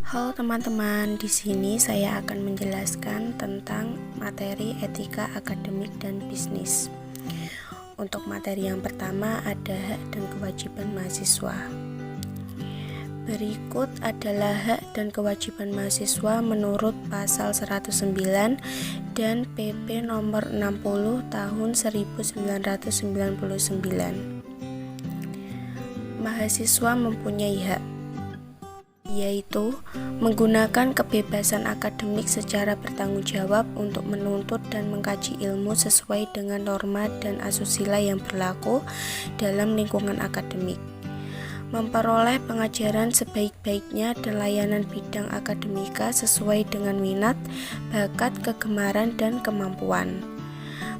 Halo teman-teman, di sini saya akan menjelaskan tentang materi etika akademik dan bisnis. Untuk materi yang pertama ada hak dan kewajiban mahasiswa. Berikut adalah hak dan kewajiban mahasiswa menurut pasal 109 dan PP nomor 60 tahun 1999. Mahasiswa mempunyai hak, yaitu menggunakan kebebasan akademik secara bertanggung jawab untuk menuntut dan mengkaji ilmu sesuai dengan norma dan asusila yang berlaku dalam lingkungan akademik, memperoleh pengajaran sebaik-baiknya dan layanan bidang akademika sesuai dengan minat, bakat, kegemaran, dan kemampuan,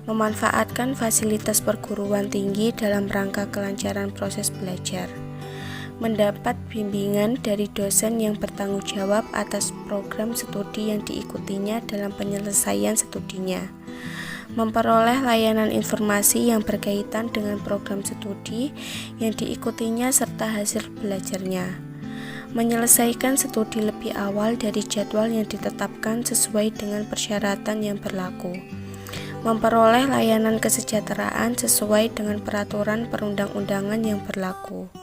memanfaatkan fasilitas perguruan tinggi dalam rangka kelancaran proses belajar, mendapat bimbingan dari dosen yang bertanggung jawab atas program studi yang diikutinya dalam penyelesaian studinya, memperoleh layanan informasi yang berkaitan dengan program studi yang diikutinya serta hasil belajarnya, menyelesaikan studi lebih awal dari jadwal yang ditetapkan sesuai dengan persyaratan yang berlaku, memperoleh layanan kesejahteraan sesuai dengan peraturan perundang-undangan yang berlaku,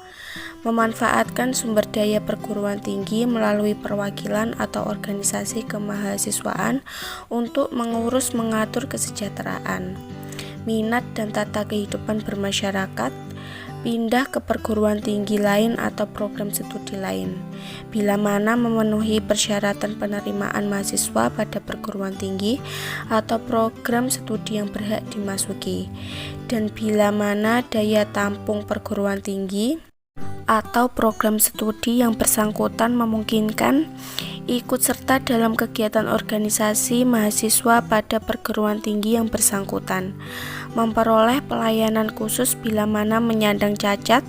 memanfaatkan sumber daya perguruan tinggi melalui perwakilan atau organisasi kemahasiswaan untuk mengurus mengatur kesejahteraan, minat dan tata kehidupan bermasyarakat, pindah ke perguruan tinggi lain atau program studi lain, bila mana memenuhi persyaratan penerimaan mahasiswa pada perguruan tinggi atau program studi yang berhak dimasuki, dan bila mana daya tampung perguruan tinggi atau program studi yang bersangkutan memungkinkan ikut serta dalam kegiatan organisasi mahasiswa pada perguruan tinggi yang bersangkutan, memperoleh pelayanan khusus bila mana menyandang cacat,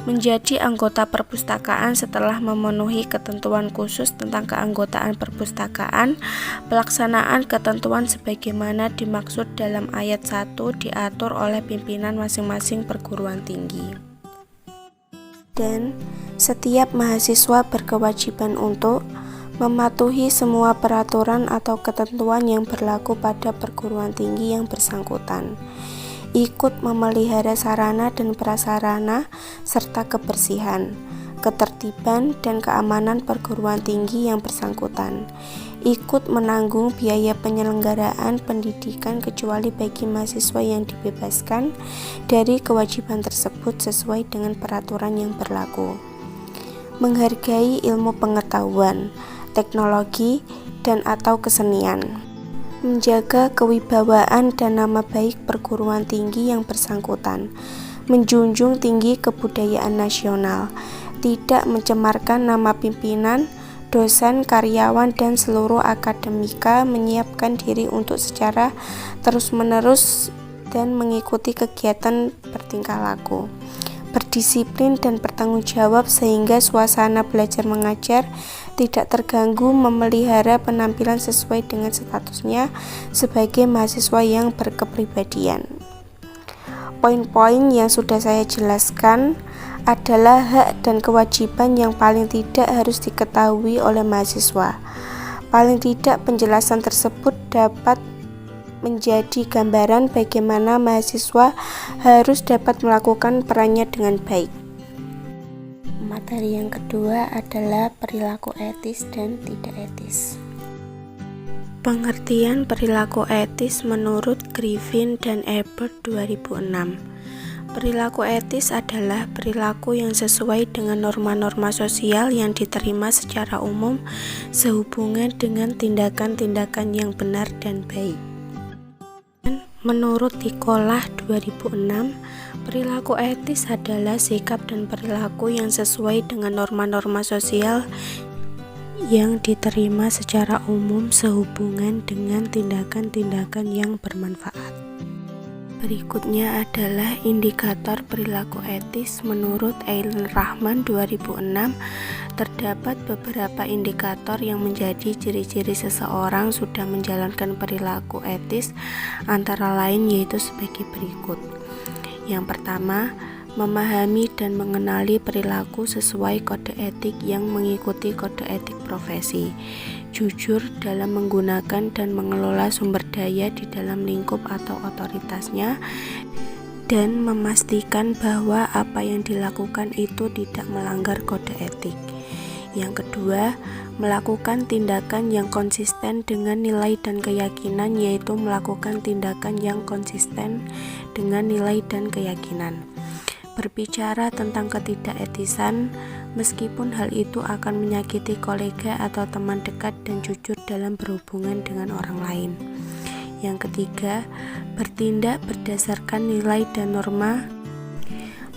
menjadi anggota perpustakaan setelah memenuhi ketentuan khusus tentang keanggotaan perpustakaan, pelaksanaan ketentuan sebagaimana dimaksud dalam ayat 1 diatur oleh pimpinan masing-masing perguruan tinggi. Dan setiap mahasiswa berkewajiban untuk mematuhi semua peraturan atau ketentuan yang berlaku pada perguruan tinggi yang bersangkutan, ikut memelihara sarana dan prasarana serta kebersihan, ketertiban dan keamanan perguruan tinggi yang bersangkutan, ikut menanggung biaya penyelenggaraan pendidikan kecuali bagi mahasiswa yang dibebaskan dari kewajiban tersebut sesuai dengan peraturan yang berlaku, menghargai ilmu pengetahuan, teknologi, dan atau kesenian, menjaga kewibawaan dan nama baik perguruan tinggi yang bersangkutan, menjunjung tinggi kebudayaan nasional, tidak mencemarkan nama pimpinan, dosen, karyawan, dan seluruh akademika, menyiapkan diri untuk secara terus-menerus dan mengikuti kegiatan bertingkah laku, berdisiplin dan bertanggung jawab sehingga suasana belajar mengajar tidak terganggu, memelihara penampilan sesuai dengan statusnya sebagai mahasiswa yang berkepribadian. Poin-poin yang sudah saya jelaskan adalah hak dan kewajiban yang paling tidak harus diketahui oleh mahasiswa. Paling tidak penjelasan tersebut dapat menjadi gambaran bagaimana mahasiswa harus dapat melakukan perannya dengan baik. Materi yang kedua adalah perilaku etis dan tidak etis. Pengertian perilaku etis menurut Griffin dan Ebert 2006. Perilaku etis adalah perilaku yang sesuai dengan norma-norma sosial yang diterima secara umum sehubungan dengan tindakan-tindakan yang benar dan baik. Menurut Tikolah 2006, perilaku etis adalah sikap dan perilaku yang sesuai dengan norma-norma sosial yang diterima secara umum sehubungan dengan tindakan-tindakan yang bermanfaat. Berikutnya adalah indikator perilaku etis menurut Eileen Rahman 2006. Terdapat beberapa indikator yang menjadi ciri-ciri seseorang sudah menjalankan perilaku etis, antara lain yaitu sebagai berikut. Yang pertama, memahami dan mengenali perilaku sesuai kode etik yang mengikuti kode etik profesi, jujur dalam menggunakan dan mengelola sumber daya di dalam lingkup atau otoritasnya, dan memastikan bahwa apa yang dilakukan itu tidak melanggar kode etik. Yang kedua, melakukan tindakan yang konsisten dengan nilai dan keyakinan, yaitu melakukan tindakan yang konsisten dengan nilai dan keyakinan. Berbicara tentang ketidaketisan, meskipun hal itu akan menyakiti kolega atau teman dekat, dan jujur dalam berhubungan dengan orang lain. Yang ketiga, bertindak berdasarkan nilai dan norma,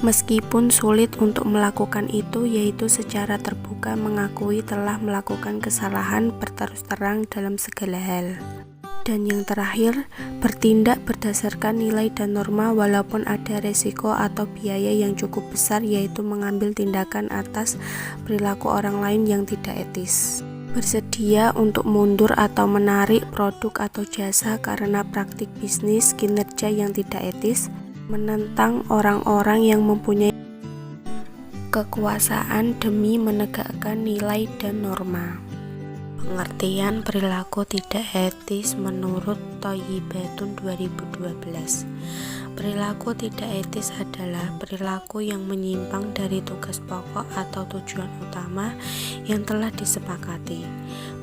meskipun sulit untuk melakukan itu, yaitu secara terbuka mengakui telah melakukan kesalahan berterus terang dalam segala hal. Dan yang terakhir, bertindak berdasarkan nilai dan norma walaupun ada resiko atau biaya yang cukup besar, yaitu mengambil tindakan atas perilaku orang lain yang tidak etis. Bersedia untuk mundur atau menarik produk atau jasa karena praktik bisnis kinerja yang tidak etis, menentang orang-orang yang mempunyai kekuasaan demi menegakkan nilai dan norma. Pengertian perilaku tidak etis menurut Thayyibatun 2012. Perilaku tidak etis adalah perilaku yang menyimpang dari tugas pokok atau tujuan utama yang telah disepakati.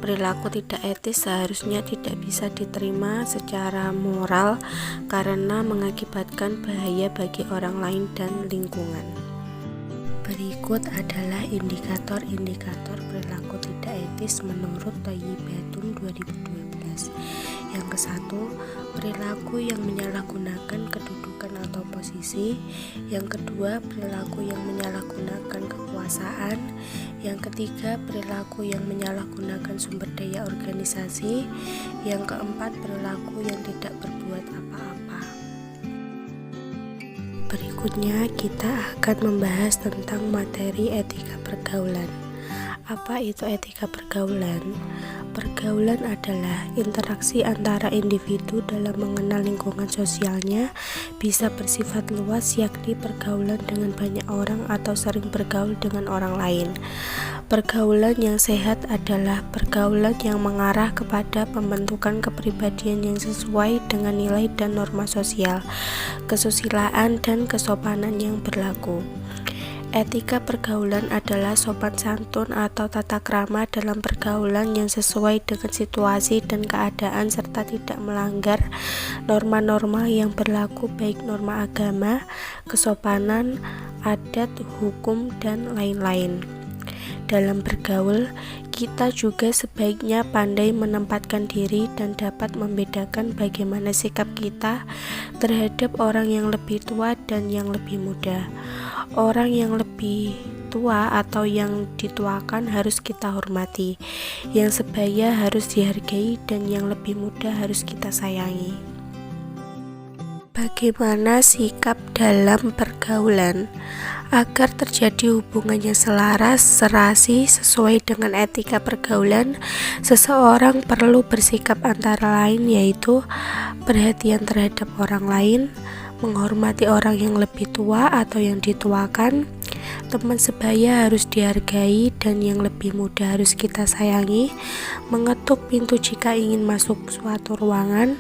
Perilaku tidak etis seharusnya tidak bisa diterima secara moral karena mengakibatkan bahaya bagi orang lain dan lingkungan. Berikut adalah indikator-indikator perilaku tidak etis menurut Thayyibatun 2012. Yang ke-1, perilaku yang menyalahgunakan kedudukan atau posisi. Yang kedua, perilaku yang menyalahgunakan kekuasaan. Yang ketiga, perilaku yang menyalahgunakan sumber daya organisasi. Yang keempat, perilaku yang tidak berbuat apa-apa. Berikutnya kita akan membahas tentang materi etika pergaulan. Apa itu etika pergaulan? Pergaulan adalah interaksi antara individu dalam mengenal lingkungan sosialnya, bisa bersifat luas yakni pergaulan dengan banyak orang atau sering bergaul dengan orang lain. Pergaulan yang sehat adalah pergaulan yang mengarah kepada pembentukan kepribadian yang sesuai dengan nilai dan norma sosial, kesusilaan dan kesopanan yang berlaku. Etika pergaulan adalah sopan santun atau tata krama dalam pergaulan yang sesuai dengan situasi dan keadaan serta tidak melanggar norma-norma yang berlaku, baik norma agama, kesopanan, adat, hukum, dan lain-lain. Dalam bergaul, kita juga sebaiknya pandai menempatkan diri dan dapat membedakan bagaimana sikap kita terhadap orang yang lebih tua dan yang lebih muda. Orang yang lebih tua atau yang dituakan harus kita hormati, yang sebaya harus dihargai, dan yang lebih muda harus kita sayangi. Bagaimana sikap dalam pergaulan? Agar terjadi hubungan yang selaras, serasi, sesuai dengan etika pergaulan, seseorang perlu bersikap antara lain yaitu perhatian terhadap orang lain, menghormati orang yang lebih tua atau yang dituakan, teman sebaya harus dihargai dan yang lebih muda harus kita sayangi, mengetuk pintu jika ingin masuk suatu ruangan,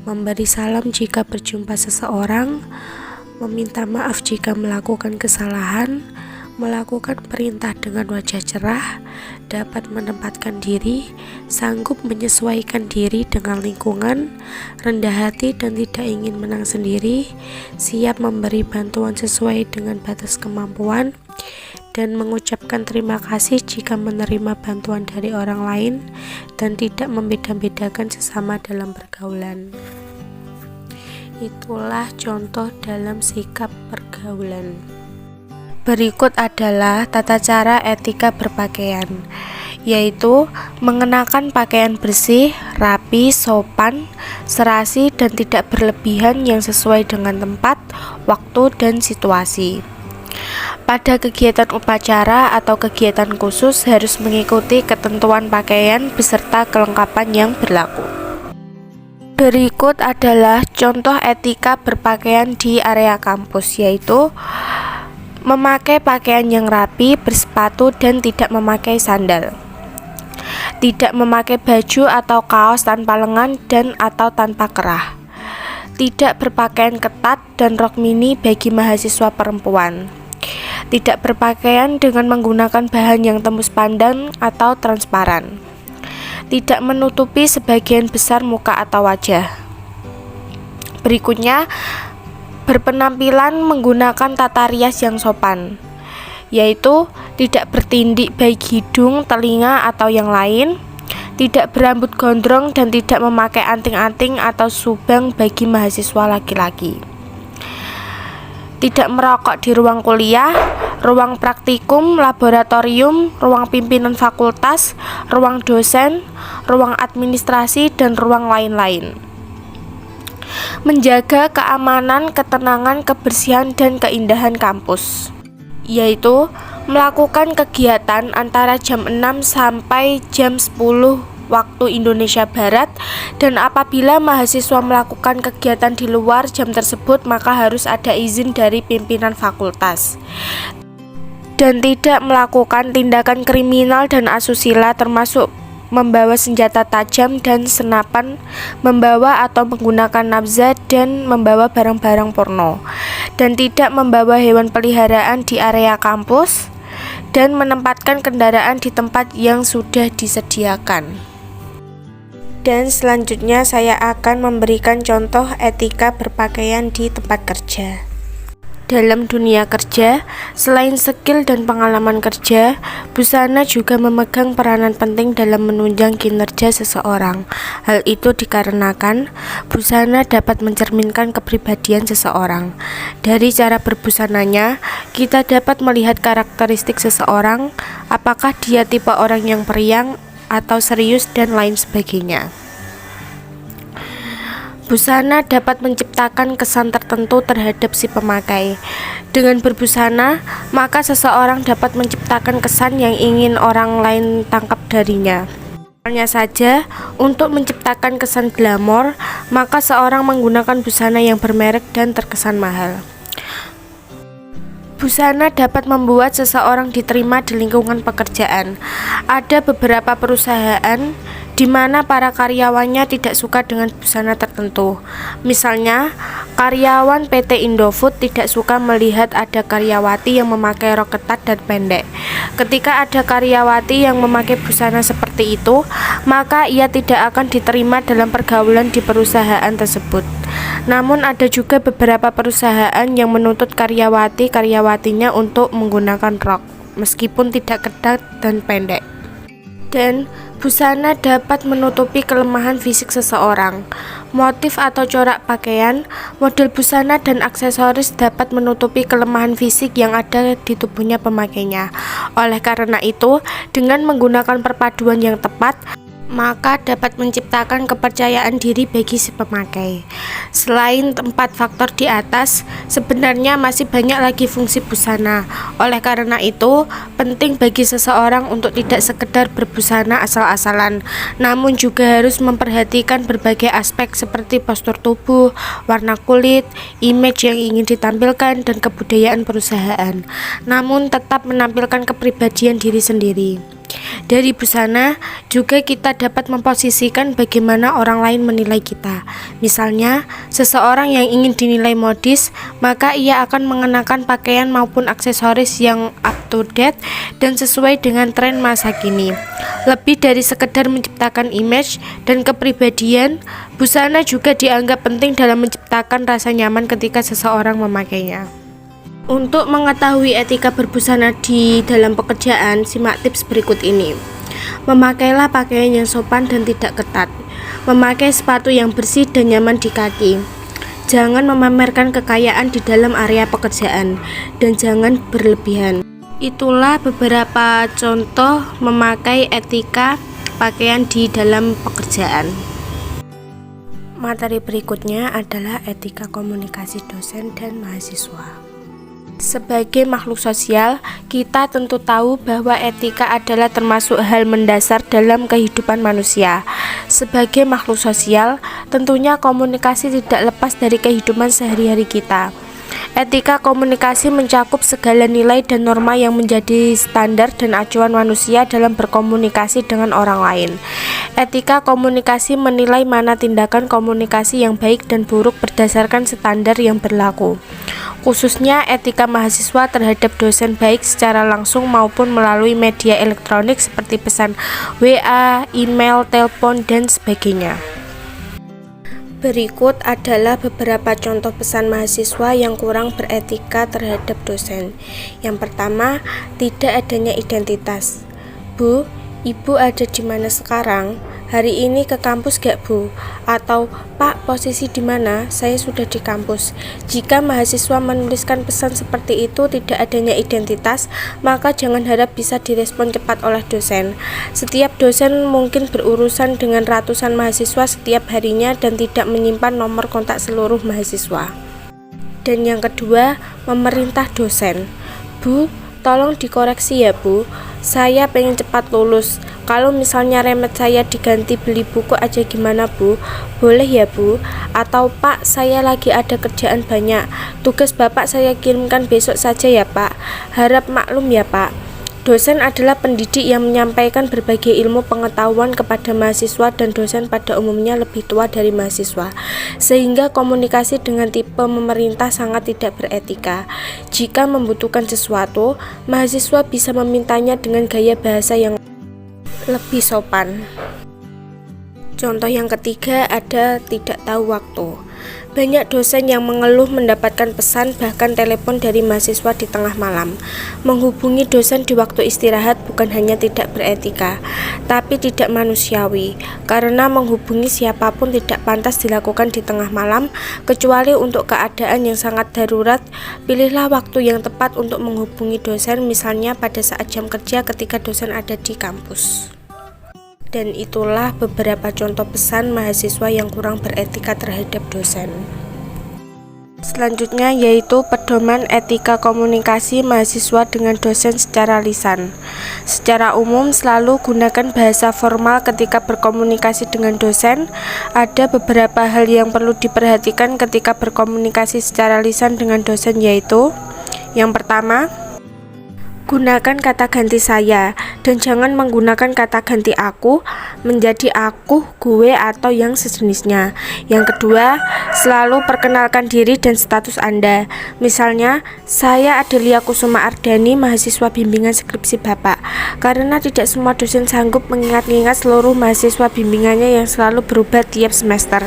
memberi salam jika berjumpa seseorang, meminta maaf jika melakukan kesalahan, melakukan perintah dengan wajah cerah, dapat menempatkan diri, sanggup menyesuaikan diri dengan lingkungan, rendah hati dan tidak ingin menang sendiri, siap memberi bantuan sesuai dengan batas kemampuan, dan mengucapkan terima kasih jika menerima bantuan dari orang lain, dan tidak membeda-bedakan sesama dalam pergaulan. Itulah contoh dalam sikap pergaulan. Berikut adalah tata cara etika berpakaian, yaitu mengenakan pakaian bersih, rapi, sopan, serasi, dan tidak berlebihan yang sesuai dengan tempat, waktu, dan situasi. Pada kegiatan upacara atau kegiatan khusus harus mengikuti ketentuan pakaian beserta kelengkapan yang berlaku. Berikut adalah contoh etika berpakaian di area kampus, yaitu Memakai pakaian yang rapi, bersepatu, dan tidak memakai sandal. Tidak memakai baju atau kaos tanpa lengan dan atau tanpa kerah. Tidak berpakaian ketat dan rok mini bagi mahasiswa perempuan. Tidak berpakaian dengan menggunakan bahan yang tembus pandang atau transparan. Tidak menutupi sebagian besar muka atau wajah. Berikutnya, berpenampilan menggunakan tata rias yang sopan, yaitu tidak bertindik baik hidung, telinga, atau yang lain, tidak berambut gondrong, dan tidak memakai anting-anting atau subang bagi mahasiswa laki-laki. Tidak merokok di ruang kuliah, ruang praktikum, laboratorium, ruang pimpinan fakultas, ruang dosen, ruang administrasi, dan ruang lain-lain. Menjaga keamanan, ketenangan, kebersihan, dan keindahan kampus, yaitu melakukan kegiatan antara jam 6 sampai jam 10 waktu Indonesia Barat, dan apabila mahasiswa melakukan kegiatan di luar jam tersebut maka harus ada izin dari pimpinan fakultas. Dan tidak melakukan tindakan kriminal dan asusila termasuk membawa senjata tajam dan senapan, membawa atau menggunakan nafza, dan membawa barang-barang porno, dan tidak membawa hewan peliharaan di area kampus, dan menempatkan kendaraan di tempat yang sudah disediakan. Dan selanjutnya saya akan memberikan contoh etika berpakaian di tempat kerja. Dalam dunia kerja, selain skill dan pengalaman kerja, busana juga memegang peranan penting dalam menunjang kinerja seseorang. Hal itu dikarenakan busana dapat mencerminkan kepribadian seseorang. Dari cara berbusananya, kita dapat melihat karakteristik seseorang, apakah dia tipe orang yang periang atau serius, dan lain sebagainya. Busana dapat menciptakan kesan tertentu terhadap si pemakai. Dengan berbusana, maka seseorang dapat menciptakan kesan yang ingin orang lain tangkap darinya. Misalnya saja, untuk menciptakan kesan glamor, maka seorang menggunakan busana yang bermerek dan terkesan mahal. Busana dapat membuat seseorang diterima di lingkungan pekerjaan. Ada beberapa perusahaan di mana para karyawannya tidak suka dengan busana tertentu. Misalnya, karyawan PT Indofood tidak suka melihat ada karyawati yang memakai rok ketat dan pendek. Ketika ada karyawati yang memakai busana seperti itu, maka ia tidak akan diterima dalam pergaulan di perusahaan tersebut. Namun ada juga beberapa perusahaan yang menuntut karyawatinya untuk menggunakan rok, meskipun tidak ketat dan pendek. Dan busana dapat menutupi kelemahan fisik seseorang. Motif atau corak pakaian, model busana, dan aksesoris dapat menutupi kelemahan fisik yang ada di tubuhnya pemakainya. Oleh karena itu, dengan menggunakan perpaduan yang tepat, maka dapat menciptakan kepercayaan diri bagi si pemakai. Selain 4 faktor di atas, sebenarnya masih banyak lagi fungsi busana. Oleh karena itu, penting bagi seseorang untuk tidak sekedar berbusana asal-asalan, namun juga harus memperhatikan berbagai aspek seperti postur tubuh, warna kulit, image yang ingin ditampilkan, dan kebudayaan perusahaan, namun tetap menampilkan kepribadian diri sendiri. Dari busana juga kita dapat memposisikan bagaimana orang lain menilai kita. Misalnya, seseorang yang ingin dinilai modis, maka ia akan mengenakan pakaian maupun aksesoris yang up to date dan sesuai dengan tren masa kini. Lebih dari sekedar menciptakan image dan kepribadian, busana juga dianggap penting dalam menciptakan rasa nyaman ketika seseorang memakainya. Untuk mengetahui etika berbusana di dalam pekerjaan, simak tips berikut ini. Memakailah pakaian yang sopan dan tidak ketat. Memakai sepatu yang bersih dan nyaman di kaki. Jangan memamerkan kekayaan di dalam area pekerjaan, dan jangan berlebihan. Itulah beberapa contoh memakai etika pakaian di dalam pekerjaan. Materi berikutnya adalah etika komunikasi dosen dan mahasiswa. Sebagai makhluk sosial, kita tentu tahu bahwa etika adalah termasuk hal mendasar dalam kehidupan manusia. Sebagai makhluk sosial, tentunya komunikasi tidak lepas dari kehidupan sehari-hari kita. Etika komunikasi mencakup segala nilai dan norma yang menjadi standar dan acuan manusia dalam berkomunikasi dengan orang lain. Etika komunikasi menilai mana tindakan komunikasi yang baik dan buruk berdasarkan standar yang berlaku. Khususnya etika mahasiswa terhadap dosen baik secara langsung maupun melalui media elektronik seperti pesan WA, email, telepon, dan sebagainya. Berikut adalah beberapa contoh pesan mahasiswa yang kurang beretika terhadap dosen. Yang pertama, tidak adanya identitas. Bu, Ibu ada di mana sekarang? Hari ini ke kampus gak, Bu? Atau, Pak, posisi di mana? Saya sudah di kampus. Jika mahasiswa menuliskan pesan seperti itu tidak adanya identitas, maka jangan harap bisa direspon cepat oleh dosen. Setiap dosen mungkin berurusan dengan ratusan mahasiswa setiap harinya dan tidak menyimpan nomor kontak seluruh mahasiswa. Dan yang kedua, memerintah dosen. Bu, tolong dikoreksi ya, Bu. Saya pengen cepat lulus. Kalau misalnya remet saya diganti beli buku aja gimana, Bu? Boleh ya, Bu? Atau Pak, saya lagi ada kerjaan banyak. Tugas Bapak saya kirimkan besok saja ya, Pak. Harap maklum ya, Pak. Dosen adalah pendidik yang menyampaikan berbagai ilmu pengetahuan kepada mahasiswa dan dosen pada umumnya lebih tua dari mahasiswa. Sehingga komunikasi dengan tipe memerintah sangat tidak beretika. Jika membutuhkan sesuatu, mahasiswa bisa memintanya dengan gaya bahasa yang lebih sopan. Contoh yang ketiga ada tidak tahu waktu. Banyak dosen yang mengeluh mendapatkan pesan bahkan telepon dari mahasiswa di tengah malam. Menghubungi dosen di waktu istirahat bukan hanya tidak beretika, tapi tidak manusiawi, karena menghubungi siapapun tidak pantas dilakukan di tengah malam, kecuali untuk keadaan yang sangat darurat. Pilihlah waktu yang tepat untuk menghubungi dosen, misalnya pada saat jam kerja ketika dosen ada di kampus. Dan itulah beberapa contoh pesan mahasiswa yang kurang beretika terhadap dosen. Selanjutnya yaitu pedoman etika komunikasi mahasiswa dengan dosen secara lisan. Secara umum selalu gunakan bahasa formal ketika berkomunikasi dengan dosen. Ada beberapa hal yang perlu diperhatikan ketika berkomunikasi secara lisan dengan dosen, yaitu yang pertama, gunakan kata ganti saya dan jangan menggunakan kata ganti aku menjadi aku, gue, atau yang sejenisnya. Yang kedua, selalu perkenalkan diri dan status Anda. Misalnya, saya Adelia Kusuma Ardani, mahasiswa bimbingan skripsi Bapak. Karena tidak semua dosen sanggup mengingat-ingat seluruh mahasiswa bimbingannya yang selalu berubah tiap semester.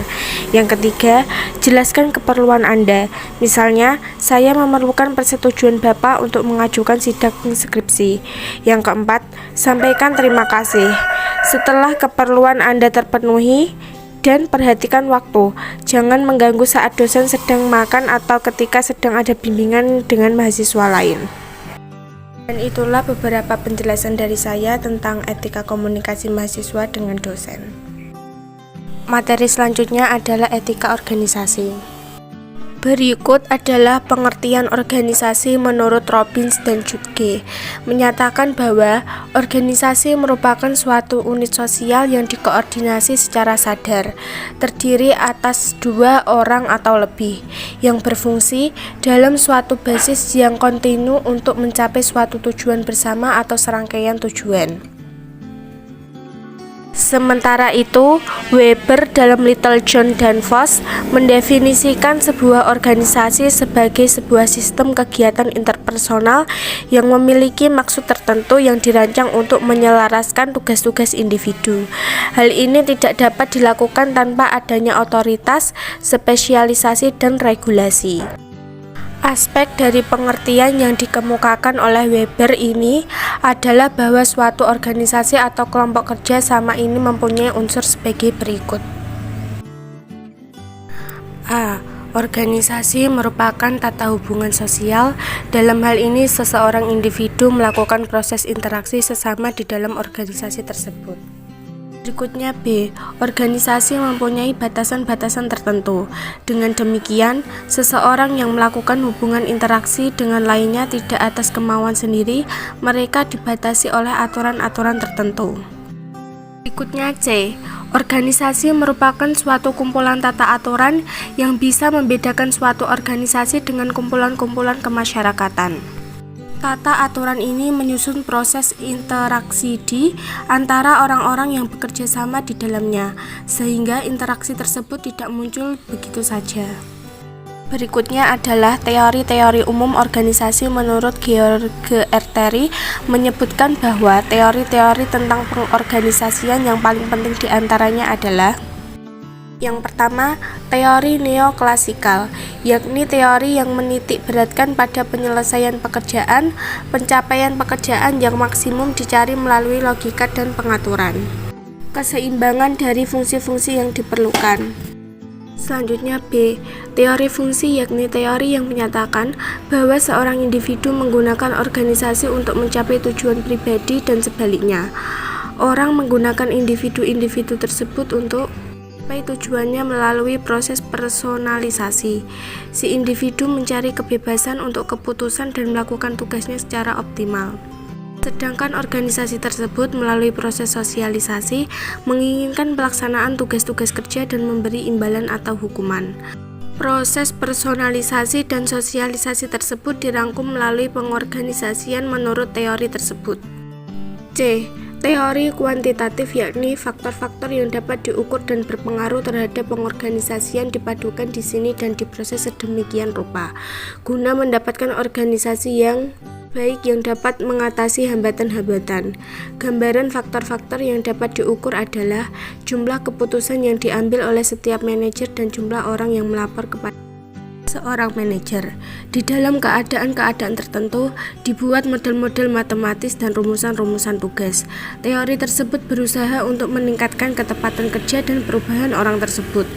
Yang ketiga, jelaskan keperluan Anda. Misalnya, saya memerlukan persetujuan Bapak untuk mengajukan sidang skripsi. Yang keempat, sampaikan terima kasih. Setelah keperluan Anda terpenuhi, dan perhatikan waktu. Jangan mengganggu saat dosen sedang makan atau ketika sedang ada bimbingan dengan mahasiswa lain. Dan itulah beberapa penjelasan dari saya tentang etika komunikasi mahasiswa dengan dosen. Materi selanjutnya adalah etika organisasi. Berikut adalah pengertian organisasi menurut Robbins dan Jutke. Menyatakan bahwa organisasi merupakan suatu unit sosial yang dikoordinasi secara sadar, terdiri atas 2 orang atau lebih, yang berfungsi dalam suatu basis yang kontinu untuk mencapai suatu tujuan bersama atau serangkaian tujuan. Sementara itu, Weber dalam Little John dan Voss mendefinisikan sebuah organisasi sebagai sebuah sistem kegiatan interpersonal yang memiliki maksud tertentu yang dirancang untuk menyelaraskan tugas-tugas individu. Hal ini tidak dapat dilakukan tanpa adanya otoritas, spesialisasi, dan regulasi. Aspek dari pengertian yang dikemukakan oleh Weber ini adalah bahwa suatu organisasi atau kelompok kerja sama ini mempunyai unsur sebagai berikut. A. Organisasi merupakan tata hubungan sosial. Dalam hal ini, seseorang individu melakukan proses interaksi sesama di dalam organisasi tersebut. Berikutnya B. Organisasi mempunyai batasan-batasan tertentu. Dengan demikian, seseorang yang melakukan hubungan interaksi dengan lainnya tidak atas kemauan sendiri, mereka dibatasi oleh aturan-aturan tertentu. Berikutnya C. Organisasi merupakan suatu kumpulan tata aturan yang bisa membedakan suatu organisasi dengan kumpulan-kumpulan kemasyarakatan. Tata aturan ini menyusun proses interaksi di antara orang-orang yang bekerja sama di dalamnya, sehingga interaksi tersebut tidak muncul begitu saja. Berikutnya adalah teori-teori umum organisasi. Menurut George R. Terry menyebutkan bahwa teori-teori tentang pengorganisasian yang paling penting diantaranya adalah: yang pertama, teori neoklasikal, yakni teori yang menitik beratkan pada penyelesaian pekerjaan, pencapaian pekerjaan yang maksimum dicari melalui logika dan pengaturan, keseimbangan dari fungsi-fungsi yang diperlukan. Selanjutnya B. Teori fungsi, yakni teori yang menyatakan bahwa seorang individu menggunakan organisasi untuk mencapai tujuan pribadi dan sebaliknya. Orang menggunakan individu-individu tersebut untuk mencapai tujuannya melalui proses personalisasi. Si individu mencari kebebasan untuk keputusan dan melakukan tugasnya secara optimal. Sedangkan organisasi tersebut melalui proses sosialisasi menginginkan pelaksanaan tugas-tugas kerja dan memberi imbalan atau hukuman. Proses personalisasi dan sosialisasi tersebut dirangkum melalui pengorganisasian menurut teori tersebut. C. Teori kuantitatif, yakni faktor-faktor yang dapat diukur dan berpengaruh terhadap pengorganisasian dipadukan di sini dan diproses sedemikian rupa guna mendapatkan organisasi yang baik yang dapat mengatasi hambatan-hambatan. Gambaran faktor-faktor yang dapat diukur adalah jumlah keputusan yang diambil oleh setiap manajer dan jumlah orang yang melapor kepada seorang manajer. Di dalam keadaan-keadaan tertentu, dibuat model-model matematis dan rumusan-rumusan tugas. Teori tersebut berusaha untuk meningkatkan ketepatan kerja dan perubahan orang tersebut.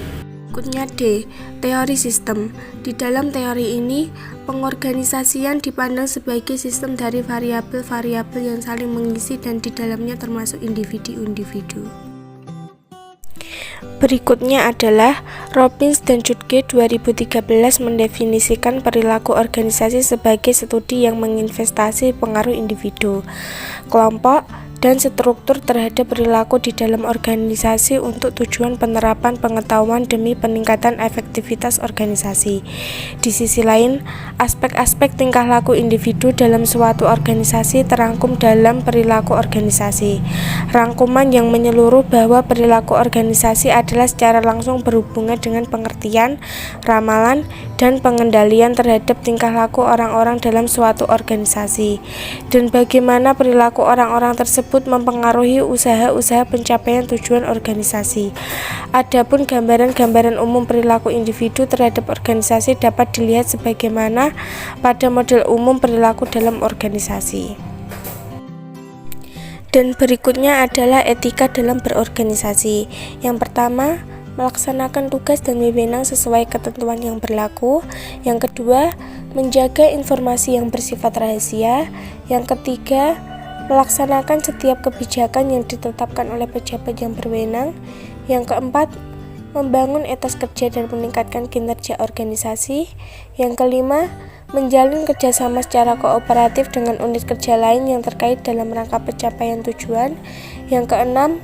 Berikutnya D. Teori sistem. Di dalam teori ini, pengorganisasian dipandang sebagai sistem dari variabel-variabel yang saling mengisi dan di dalamnya termasuk individu-individu. Berikutnya adalah Robbins dan Judge 2013 mendefinisikan perilaku organisasi sebagai studi yang menginvestasi pengaruh individu, kelompok, dan struktur terhadap perilaku di dalam organisasi untuk tujuan penerapan pengetahuan demi peningkatan efektivitas organisasi. Di sisi lain, aspek-aspek tingkah laku individu dalam suatu organisasi terangkum dalam perilaku organisasi. Rangkuman yang menyeluruh bahwa perilaku organisasi adalah secara langsung berhubungan dengan pengertian, ramalan, dan pengendalian terhadap tingkah laku orang-orang dalam suatu organisasi, dan bagaimana perilaku orang-orang tersebut mempengaruhi usaha-usaha pencapaian tujuan organisasi. Adapun gambaran-gambaran umum perilaku individu terhadap organisasi dapat dilihat sebagaimana pada model umum perilaku dalam organisasi. Dan berikutnya adalah etika dalam berorganisasi. Yang pertama, melaksanakan tugas dan wewenang sesuai ketentuan yang berlaku. Yang kedua, menjaga informasi yang bersifat rahasia. Yang ketiga, melaksanakan setiap kebijakan yang ditetapkan oleh pejabat yang berwenang. Yang keempat, membangun etos kerja dan meningkatkan kinerja organisasi. Yang kelima, menjalin kerjasama secara kooperatif dengan unit kerja lain yang terkait dalam rangka pencapaian tujuan. Yang keenam,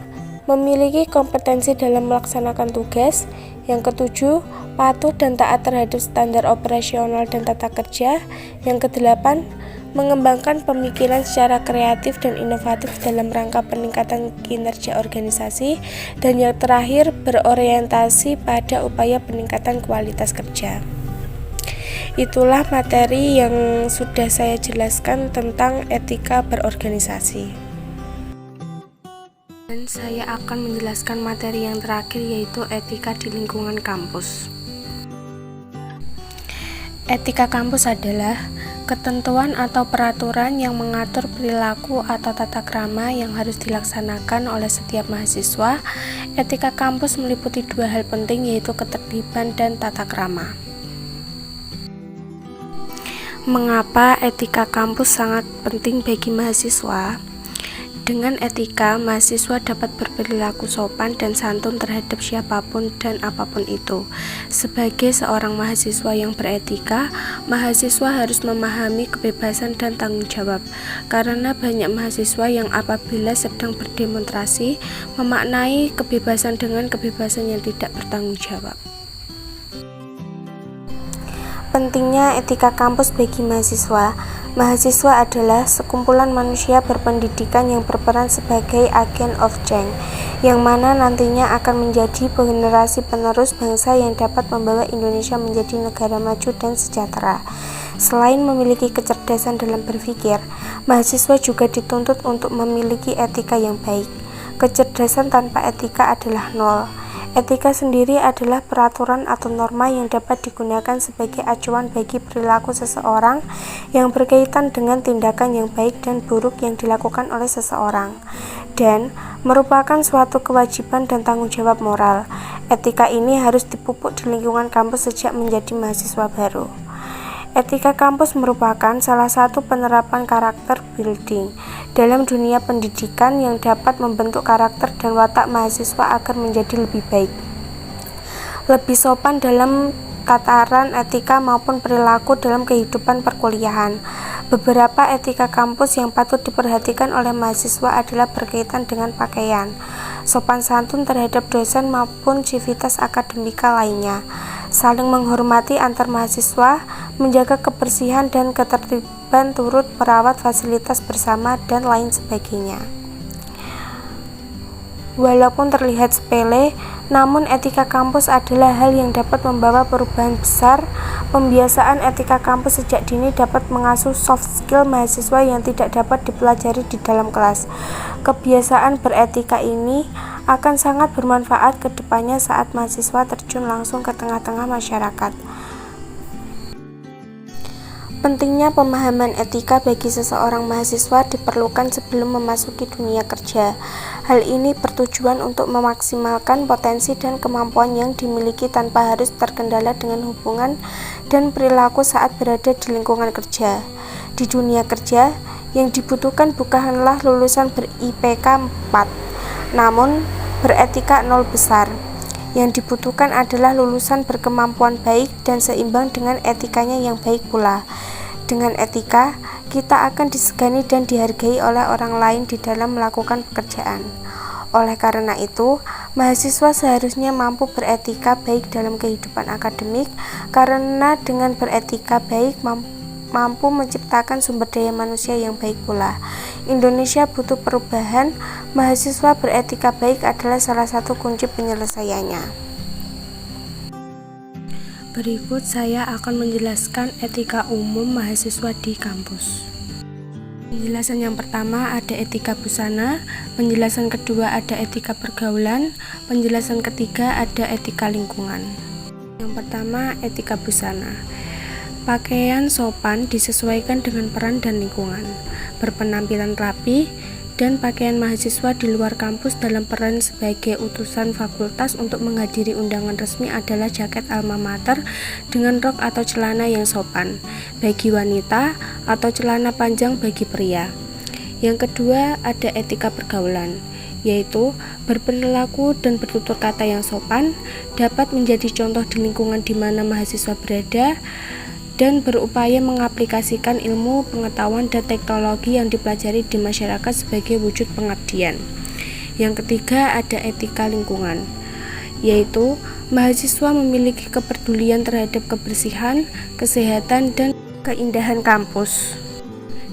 memiliki kompetensi dalam melaksanakan tugas. Yang ketujuh, patuh dan taat terhadap standar operasional dan tata kerja. Yang kedelapan, mengembangkan pemikiran secara kreatif dan inovatif dalam rangka peningkatan kinerja organisasi. Dan yang terakhir, berorientasi pada upaya peningkatan kualitas kerja. Itulah materi yang sudah saya jelaskan tentang etika berorganisasi. Dan saya akan menjelaskan materi yang terakhir, yaitu etika di lingkungan kampus. Etika kampus adalah ketentuan atau peraturan yang mengatur perilaku atau tata krama yang harus dilaksanakan oleh setiap mahasiswa. Etika kampus meliputi dua hal penting, yaitu ketertiban dan tata krama. Mengapa etika kampus sangat penting bagi mahasiswa? Dengan etika, mahasiswa dapat berperilaku sopan dan santun terhadap siapapun dan apapun itu. Sebagai seorang mahasiswa yang beretika, mahasiswa harus memahami kebebasan dan tanggung jawab, karena banyak mahasiswa yang apabila sedang berdemonstrasi, memaknai kebebasan dengan kebebasan yang tidak bertanggung jawab. Pentingnya etika kampus bagi mahasiswa. Mahasiswa adalah sekumpulan manusia berpendidikan yang berperan sebagai agen of change, yang mana nantinya akan menjadi generasi penerus bangsa yang dapat membawa Indonesia menjadi negara maju dan sejahtera. Selain memiliki kecerdasan dalam berpikir, mahasiswa juga dituntut untuk memiliki etika yang baik. Kecerdasan tanpa etika adalah nol. Etika sendiri adalah peraturan atau norma yang dapat digunakan sebagai acuan bagi perilaku seseorang yang berkaitan dengan tindakan yang baik dan buruk yang dilakukan oleh seseorang, dan merupakan suatu kewajiban dan tanggung jawab moral. Etika ini harus dipupuk di lingkungan kampus sejak menjadi mahasiswa baru. Etika kampus merupakan salah satu penerapan karakter building dalam dunia pendidikan yang dapat membentuk karakter dan watak mahasiswa agar menjadi lebih baik, lebih sopan dalam tataran etika maupun perilaku dalam kehidupan perkuliahan. Beberapa etika kampus yang patut diperhatikan oleh mahasiswa adalah berkaitan dengan pakaian, sopan santun terhadap dosen maupun civitas akademika lainnya, saling menghormati antar mahasiswa, menjaga kebersihan dan ketertiban, turut merawat fasilitas bersama, dan lain sebagainya. Walaupun terlihat sepele, namun etika kampus adalah hal yang dapat membawa perubahan besar. Pembiasaan etika kampus sejak dini dapat mengasuh soft skill mahasiswa yang tidak dapat dipelajari di dalam kelas. Kebiasaan beretika ini akan sangat bermanfaat ke depannya saat mahasiswa terjun langsung ke tengah-tengah masyarakat. Pentingnya pemahaman etika bagi seseorang mahasiswa diperlukan sebelum memasuki dunia kerja. Hal ini bertujuan untuk memaksimalkan potensi dan kemampuan yang dimiliki tanpa harus terkendala dengan hubungan dan perilaku saat berada di lingkungan kerja. Di dunia kerja, yang dibutuhkan bukanlah lulusan ber-IPK 4, namun beretika 0 besar. Yang dibutuhkan adalah lulusan berkemampuan baik dan seimbang dengan etikanya yang baik pula. Dengan etika, kita akan disegani dan dihargai oleh orang lain di dalam melakukan pekerjaan. Oleh karena itu, mahasiswa seharusnya mampu beretika baik dalam kehidupan akademik, karena dengan beretika baik mampu menciptakan sumber daya manusia yang baik pula. Indonesia butuh perubahan. Mahasiswa beretika baik adalah salah satu kunci penyelesaiannya. Berikut saya akan menjelaskan etika umum mahasiswa di kampus. Penjelasan yang pertama ada etika busana, penjelasan kedua ada etika pergaulan, penjelasan ketiga ada etika lingkungan. Yang pertama, etika busana. Pakaian sopan disesuaikan dengan peran dan lingkungan, berpenampilan rapi, dan pakaian mahasiswa di luar kampus dalam peran sebagai utusan fakultas untuk menghadiri undangan resmi adalah jaket alma mater dengan rok atau celana yang sopan bagi wanita atau celana panjang bagi pria. Yang kedua ada etika pergaulan, yaitu berperilaku dan bertutur kata yang sopan, dapat menjadi contoh di lingkungan di mana mahasiswa berada, dan berupaya mengaplikasikan ilmu, pengetahuan, dan teknologi yang dipelajari di masyarakat sebagai wujud pengabdian. Yang ketiga ada etika lingkungan, yaitu mahasiswa memiliki kepedulian terhadap kebersihan, kesehatan, dan keindahan kampus.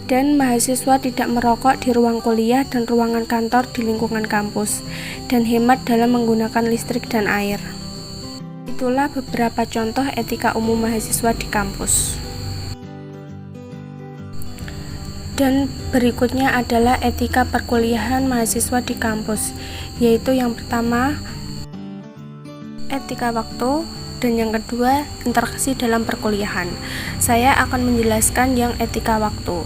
Dan mahasiswa tidak merokok di ruang kuliah dan ruangan kantor di lingkungan kampus, dan hemat dalam menggunakan listrik dan air. Itulah beberapa contoh etika umum mahasiswa di kampus. Dan berikutnya adalah etika perkuliahan mahasiswa di kampus, yaitu yang pertama etika waktu, dan yang kedua interaksi dalam perkuliahan. Saya akan menjelaskan yang etika waktu.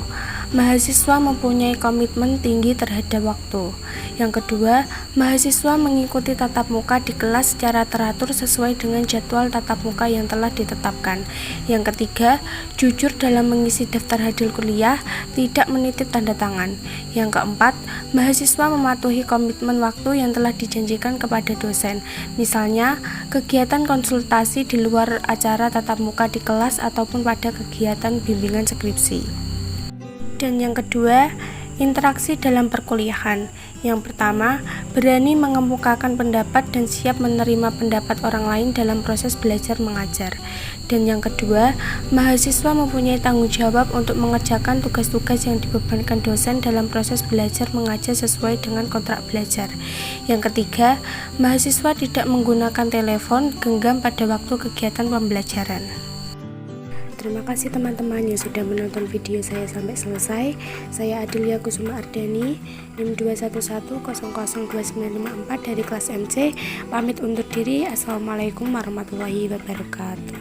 Mahasiswa mempunyai komitmen tinggi terhadap waktu. Yang kedua, mahasiswa mengikuti tatap muka di kelas secara teratur sesuai dengan jadwal tatap muka yang telah ditetapkan. Yang ketiga, jujur dalam mengisi daftar hadir kuliah, tidak menitip tanda tangan. Yang keempat, mahasiswa mematuhi komitmen waktu yang telah dijanjikan kepada dosen. Misalnya, kegiatan konsultasi di luar acara tatap muka di kelas ataupun pada kegiatan bimbingan skripsi. Dan yang kedua, interaksi dalam perkuliahan. Yang pertama, berani mengemukakan pendapat dan siap menerima pendapat orang lain dalam proses belajar mengajar. Dan yang kedua, mahasiswa mempunyai tanggung jawab untuk mengerjakan tugas-tugas yang dibebankan dosen dalam proses belajar mengajar sesuai dengan kontrak belajar. Yang ketiga, mahasiswa tidak menggunakan telepon genggam pada waktu kegiatan pembelajaran. Terima kasih teman-teman yang sudah menonton video saya sampai selesai. Saya Adelia Kusuma Ardani, NIM 211002954 dari kelas MC. Pamit undur diri. Assalamualaikum warahmatullahi wabarakatuh.